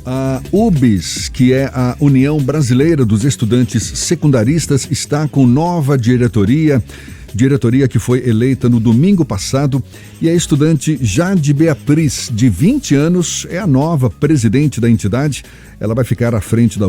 A UBS, que é a União Brasileira dos Estudantes Secundaristas, está com nova diretoria que foi eleita no domingo passado, e a estudante Jade Beatriz, de 20 anos, é a nova presidente da entidade. Ela vai ficar à frente da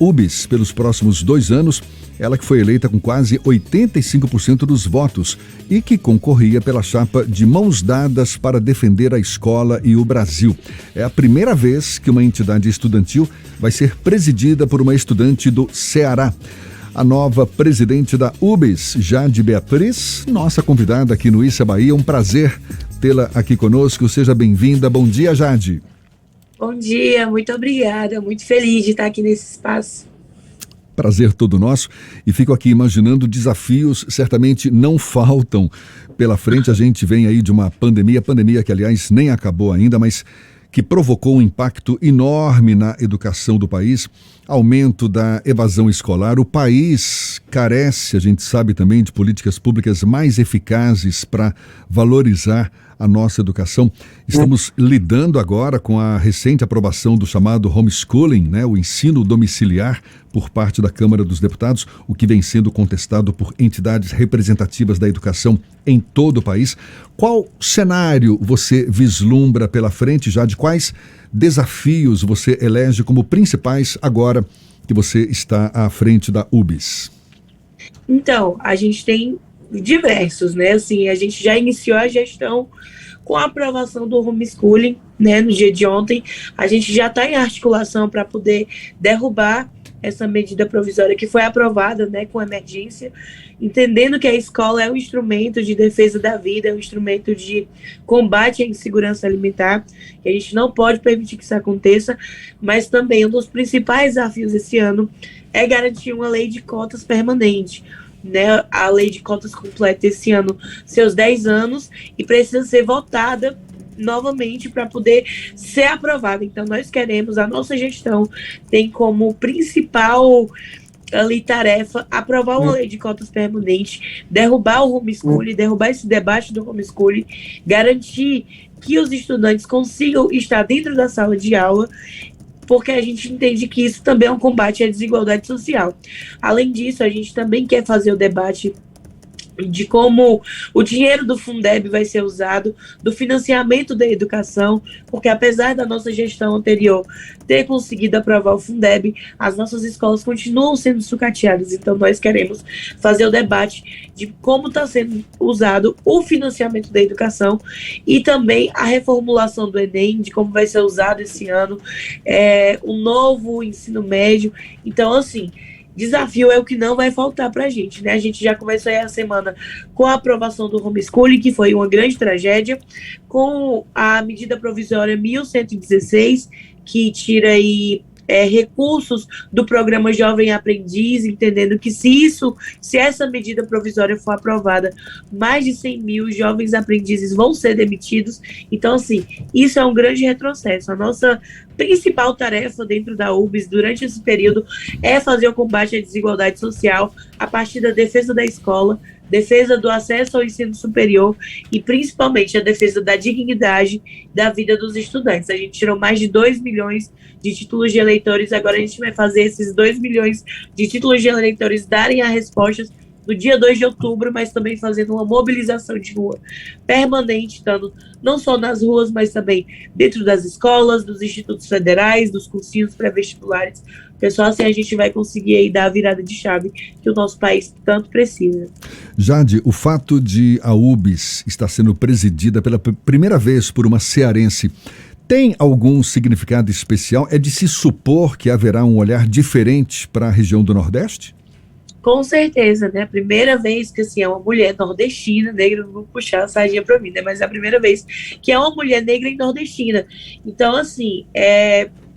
UBS pelos próximos 2 anos. Ela que foi eleita com quase 85% dos votos e que concorria pela chapa de mãos dadas para defender a escola e o Brasil. É a primeira vez que uma entidade estudantil vai ser presidida por uma estudante do Ceará. A nova presidente da UBS, Jade Beatriz, nossa convidada aqui no Issa Bahia. Um prazer tê-la aqui conosco. Seja bem-vinda. Bom dia, Jade. Bom dia, muito obrigada. Muito feliz de estar aqui nesse espaço. Prazer todo nosso. E fico aqui imaginando desafios, certamente não faltam pela frente. A gente vem aí de uma pandemia que, aliás, nem acabou ainda, mas que provocou um impacto enorme na educação do país, aumento da evasão escolar. O país carece, a gente sabe também, de políticas públicas mais eficazes para valorizar a nossa educação. Estamos lidando agora com a recente aprovação do chamado homeschooling, o ensino domiciliar, por parte da Câmara dos Deputados, o que vem sendo contestado por entidades representativas da educação em todo o país. Qual cenário você vislumbra pela frente, já de quais desafios você elege como principais agora que você está à frente da UBS? Então, a gente tem diversos, Assim, a gente já iniciou a gestão com a aprovação do homeschooling, no dia de ontem. A gente já está em articulação para poder derrubar essa medida provisória que foi aprovada, com emergência, entendendo que a escola é um instrumento de defesa da vida, é um instrumento de combate à insegurança alimentar, que a gente não pode permitir que isso aconteça, mas também um dos principais desafios esse ano é garantir uma lei de cotas permanente. A lei de cotas completa esse ano seus 10 anos e precisa ser votada novamente para poder ser aprovada. Então nós queremos, a nossa gestão tem como principal tarefa aprovar uma lei de cotas permanente, derrubar o homeschooling, derrubar esse debate do homeschooling, garantir que os estudantes consigam estar dentro da sala de aula, porque a gente entende que isso também é um combate à desigualdade social. Além disso, a gente também quer fazer o debate de como o dinheiro do Fundeb vai ser usado, do financiamento da educação, porque apesar da nossa gestão anterior ter conseguido aprovar o Fundeb, as nossas escolas continuam sendo sucateadas. Então nós queremos fazer o debate de como está sendo usado o financiamento da educação e também a reformulação do Enem, de como vai ser usado esse ano, o novo ensino médio. Então, assim, desafio é o que não vai faltar para a gente, A gente já começou aí a semana com a aprovação do homeschooling, que foi uma grande tragédia, com a medida provisória 1116, que tira aí recursos do programa Jovem Aprendiz, entendendo que se essa medida provisória for aprovada, mais de 100 mil jovens aprendizes vão ser demitidos. Então, assim, isso é um grande retrocesso. A nossa principal tarefa dentro da UBS durante esse período é fazer o combate à desigualdade social a partir da defesa da escola, defesa do acesso ao ensino superior e principalmente a defesa da dignidade da vida dos estudantes. A gente tirou mais de 2 milhões de títulos de eleitores, agora a gente vai fazer esses 2 milhões de títulos de eleitores darem as respostas no dia 2 de outubro, mas também fazendo uma mobilização de rua permanente, estando não só nas ruas, mas também dentro das escolas, dos institutos federais, dos cursinhos pré-vestibulares. Pessoal, assim a gente vai conseguir aí dar a virada de chave que o nosso país tanto precisa. Jade, o fato de a UBS estar sendo presidida pela primeira vez por uma cearense tem algum significado especial? É de se supor que haverá um olhar diferente para a região do Nordeste? Com certeza, A primeira vez que, assim, é uma mulher nordestina, negra, não vou puxar a sardinha para mim, Mas é a primeira vez que é uma mulher negra e nordestina. Então, assim,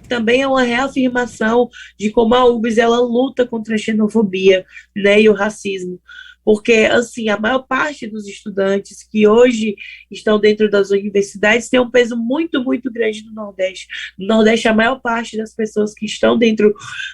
também é uma reafirmação de como a UBS, ela luta contra a xenofobia, e o racismo. Porque, assim, a maior parte dos estudantes que hoje estão dentro das universidades tem um peso muito, muito grande no Nordeste. No Nordeste, a maior parte das pessoas que estão dentro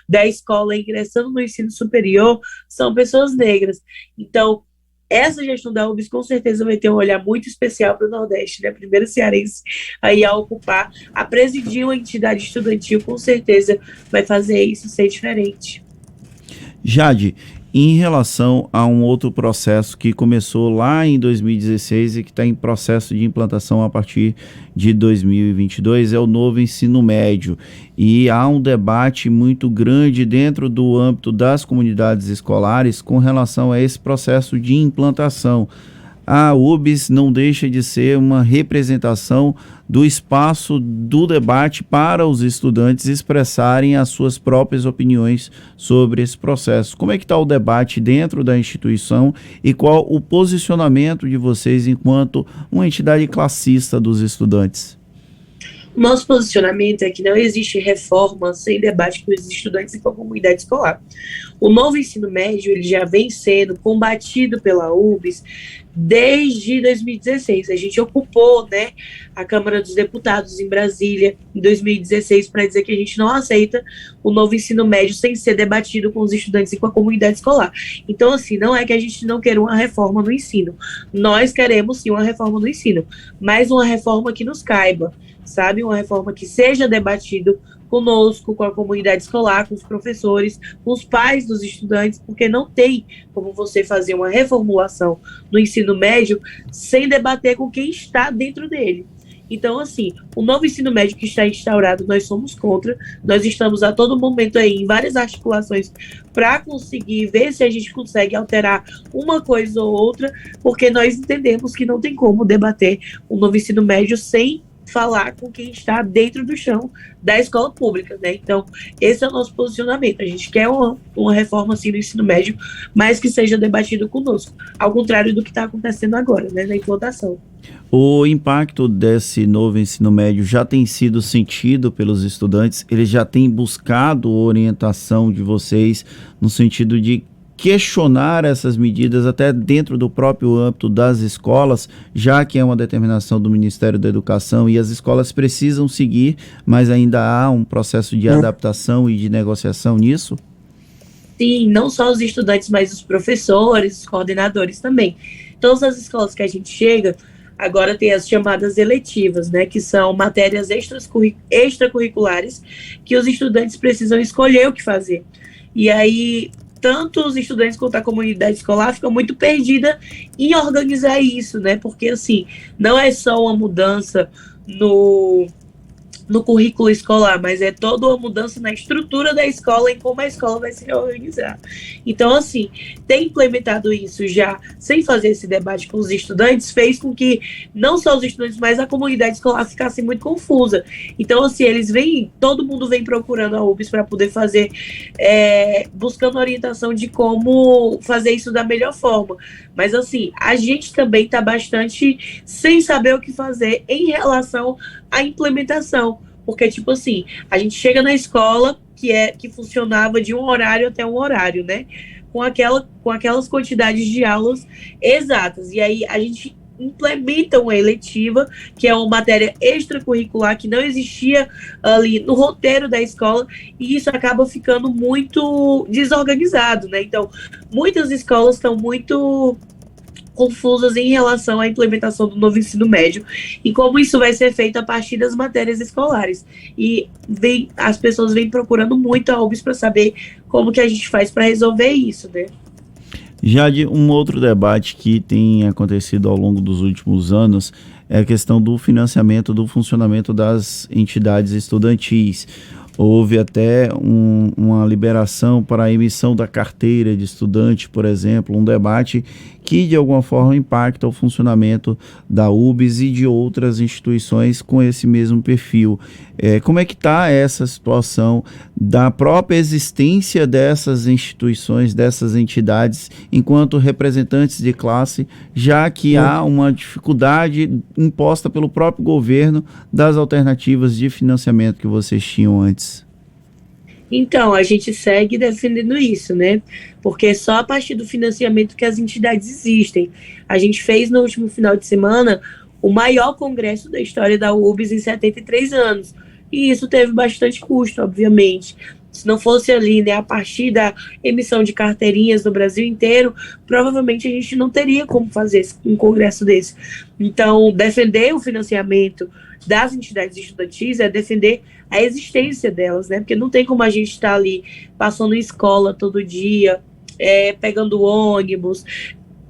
da escola, ingressando no ensino superior, são pessoas negras. Então, essa gestão da UBS com certeza vai ter um olhar muito especial para o Nordeste, né? Primeiro cearense aí a ocupar, a presidir uma entidade estudantil, com certeza vai fazer isso ser diferente. Jade, em relação a um outro processo que começou lá em 2016 e que está em processo de implantação a partir de 2022, é o novo ensino médio. E há um debate muito grande dentro do âmbito das comunidades escolares com relação a esse processo de implantação. A UBS não deixa de ser uma representação do espaço do debate para os estudantes expressarem as suas próprias opiniões sobre esse processo. Como é que está o debate dentro da instituição e qual o posicionamento de vocês enquanto uma entidade classista dos estudantes? Nosso posicionamento é que não existe reforma sem debate com os estudantes e com a comunidade escolar. O novo ensino médio ele já vem sendo combatido pela UBS desde 2016. A gente ocupou, né, a Câmara dos Deputados em Brasília em 2016 para dizer que a gente não aceita o novo ensino médio sem ser debatido com os estudantes e com a comunidade escolar. Então, assim, não é que a gente não queira uma reforma no ensino. Nós queremos, sim, uma reforma no ensino, mas uma reforma que nos caiba, sabe? Uma reforma que seja debatido conosco, com a comunidade escolar, com os professores, com os pais dos estudantes, porque não tem como você fazer uma reformulação no ensino médio sem debater com quem está dentro dele. Então, assim, o novo ensino médio que está instaurado, nós somos contra, nós estamos a todo momento aí em várias articulações para conseguir ver se a gente consegue alterar uma coisa ou outra, porque nós entendemos que não tem como debater o novo ensino médio sem falar com quem está dentro do chão da escola pública, né? Então, esse é o nosso posicionamento. A gente quer uma reforma assim no ensino médio, mas que seja debatido conosco, ao contrário do que está acontecendo agora, né, na implantação. O impacto desse novo ensino médio já tem sido sentido pelos estudantes? Eles já têm buscado orientação de vocês no sentido de questionar essas medidas até dentro do próprio âmbito das escolas, já que é uma determinação do Ministério da Educação e as escolas precisam seguir, mas ainda há um processo de adaptação e de negociação nisso? Sim, não só os estudantes, mas os professores, os coordenadores também. Todas as escolas que a gente chega, agora tem as chamadas eletivas, né, que são matérias extracurriculares que os estudantes precisam escolher o que fazer. E aí tanto os estudantes quanto a comunidade escolar ficam muito perdida em organizar isso, né? Porque, assim, não é só uma mudança no currículo escolar, mas é toda uma mudança na estrutura da escola e como a escola vai se reorganizar. Então, assim, ter implementado isso já sem fazer esse debate com os estudantes fez com que não só os estudantes, mas a comunidade escolar ficasse muito confusa. Então, assim, todo mundo vem procurando a UBS para poder fazer, buscando orientação de como fazer isso da melhor forma. Mas, assim, a gente também está bastante sem saber o que fazer em relação à implementação. Porque, tipo assim, a gente chega na escola que funcionava de um horário até um horário, né? Com aquelas quantidades de aulas exatas. E aí a gente implementa uma eletiva, que é uma matéria extracurricular que não existia ali no roteiro da escola, e isso acaba ficando muito desorganizado, né? Então, muitas escolas estão muito confusas em relação à implementação do novo ensino médio e como isso vai ser feito a partir das matérias escolares. E as pessoas vêm procurando muito a UBS para saber como que a gente faz para resolver isso, né? Já de um outro debate que tem acontecido ao longo dos últimos anos é a questão do financiamento do funcionamento das entidades estudantis. Houve até uma liberação para a emissão da carteira de estudante, por exemplo, um debate que de alguma forma impacta o funcionamento da UBS e de outras instituições com esse mesmo perfil. Como é que está essa situação da própria existência dessas instituições, dessas entidades, enquanto representantes de classe, já que há uma dificuldade imposta pelo próprio governo das alternativas de financiamento que vocês tinham antes? Então, a gente segue defendendo isso, né? Porque é só a partir do financiamento que as entidades existem. A gente fez no último final de semana o maior congresso da história da UBS em 73 anos. E isso teve bastante custo, obviamente. Se não fosse ali, né, a partir da emissão de carteirinhas no Brasil inteiro, provavelmente a gente não teria como fazer um congresso desse. Então, defender o financiamento das entidades estudantis é defender a existência delas, né? Porque não tem como a gente estar ali passando em escola todo dia, pegando ônibus,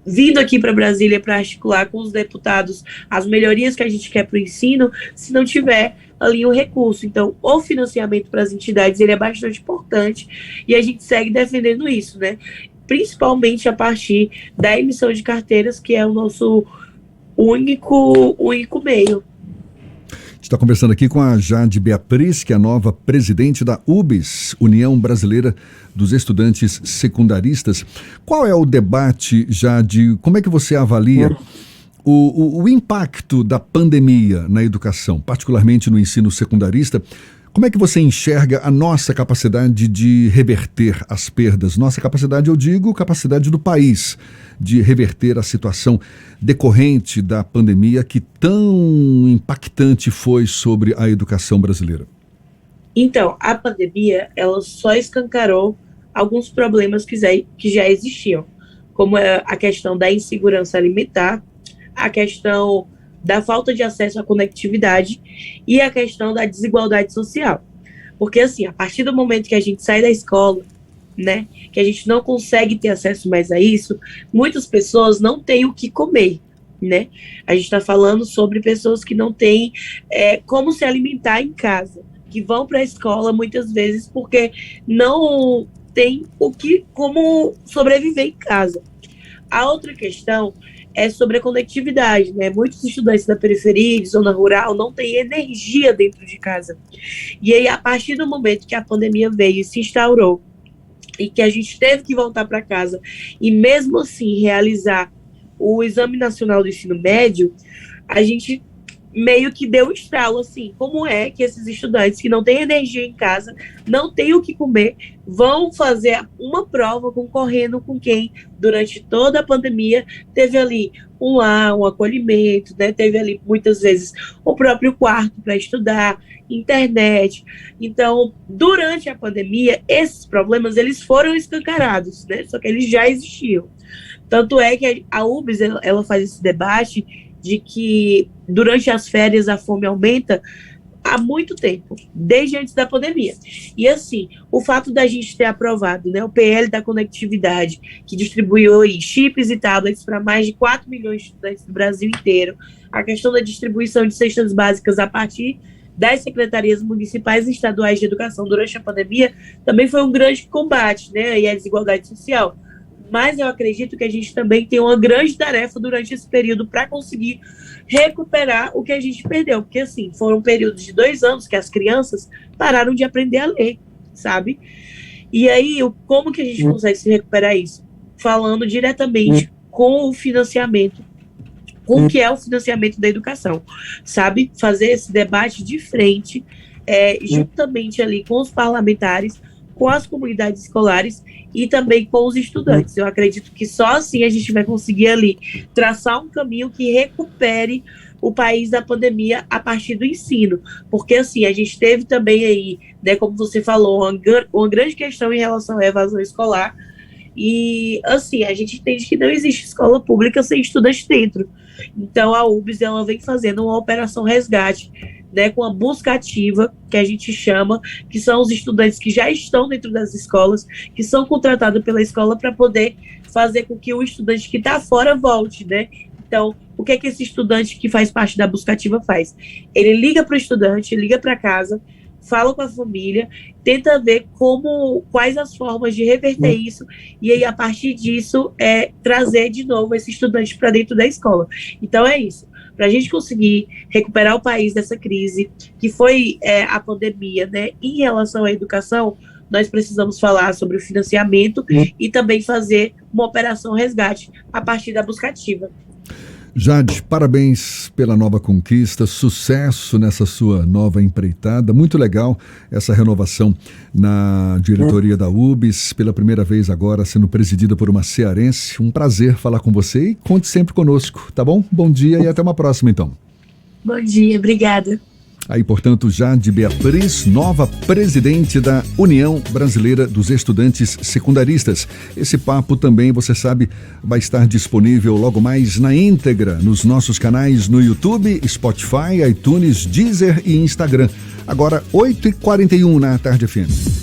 vindo aqui para Brasília para articular com os deputados as melhorias que a gente quer para o ensino, se não tiver ali um recurso. Então, o financiamento para as entidades ele é bastante importante e a gente segue defendendo isso, né? Principalmente a partir da emissão de carteiras, que é o nosso único meio. Está conversando aqui com a Jade Beatriz, que é a nova presidente da UBS, União Brasileira dos Estudantes Secundaristas. Qual é o debate, Jade? Como é que você avalia o impacto da pandemia na educação, particularmente no ensino secundarista? Como é que você enxerga a nossa capacidade de reverter as perdas? Nossa capacidade, eu digo, capacidade do país de reverter a situação decorrente da pandemia que tão impactante foi sobre a educação brasileira. Então, a pandemia, ela só escancarou alguns problemas que já existiam, como a questão da insegurança alimentar, a questão da falta de acesso à conectividade e a questão da desigualdade social. Porque, assim, a partir do momento que a gente sai da escola, né, que a gente não consegue ter acesso mais a isso, muitas pessoas não têm o que comer, né? A gente está falando sobre pessoas que não têm como se alimentar em casa, que vão para a escola muitas vezes porque não tem como sobreviver em casa. A outra questão é sobre a conectividade, né? Muitos estudantes da periferia, de zona rural, não têm energia dentro de casa. E aí, a partir do momento que a pandemia veio e se instaurou, e que a gente teve que voltar para casa, e mesmo assim realizar o Exame Nacional do Ensino Médio, a gente meio que deu um estralo, assim, como é que esses estudantes que não têm energia em casa, não têm o que comer, vão fazer uma prova concorrendo com quem, durante toda a pandemia, teve ali um lar, um acolhimento, né? Teve ali, muitas vezes, o próprio quarto para estudar, internet. Então, durante a pandemia, esses problemas, eles foram escancarados, né? Só que eles já existiam. Tanto é que a UBS, ela faz esse debate de que durante as férias a fome aumenta há muito tempo, desde antes da pandemia. E assim, o fato da gente ter aprovado, né, o PL da conectividade, que distribuiu aí chips e tablets para mais de 4 milhões de estudantes do Brasil inteiro, a questão da distribuição de cestas básicas a partir das secretarias municipais e estaduais de educação durante a pandemia, também foi um grande combate, né, e a desigualdade social. Mas eu acredito que a gente também tem uma grande tarefa durante esse período para conseguir recuperar o que a gente perdeu. Porque, assim, foram períodos de 2 anos que as crianças pararam de aprender a ler, sabe? E aí, como que a gente consegue se recuperar isso? Falando diretamente com o financiamento, com o que é o financiamento da educação, sabe? Fazer esse debate de frente, juntamente ali com os parlamentares, com as comunidades escolares e também com os estudantes. Eu acredito que só assim a gente vai conseguir ali traçar um caminho que recupere o país da pandemia a partir do ensino. Porque assim, a gente teve também aí, né, como você falou, uma grande questão em relação à evasão escolar. E assim, a gente entende que não existe escola pública sem estudante dentro. Então a UBS, ela vem fazendo uma operação resgate, né, com a busca ativa, que a gente chama, que são os estudantes que já estão dentro das escolas, que são contratados pela escola para poder fazer com que o estudante que está fora volte, né? Então, o que é que esse estudante que faz parte da busca ativa faz? Ele liga para o estudante, liga para casa, fala com a família, tenta ver quais as formas de reverter isso, e aí, a partir disso, trazer de novo esse estudante para dentro da escola. Então, é isso. Para a gente conseguir recuperar o país dessa crise, que foi a pandemia, né, em relação à educação, nós precisamos falar sobre o financiamento e também fazer uma operação resgate a partir da busca ativa. Jade, parabéns pela nova conquista, sucesso nessa sua nova empreitada, muito legal essa renovação na diretoria da UBS, pela primeira vez agora sendo presidida por uma cearense, um prazer falar com você e conte sempre conosco, tá bom? Bom dia e até uma próxima então. Bom dia, obrigada. Aí, portanto, Jade Beatriz, nova presidente da União Brasileira dos Estudantes Secundaristas. Esse papo também, você sabe, vai estar disponível logo mais na íntegra nos nossos canais no YouTube, Spotify, iTunes, Deezer e Instagram. Agora, 8h41 na Tarde FM.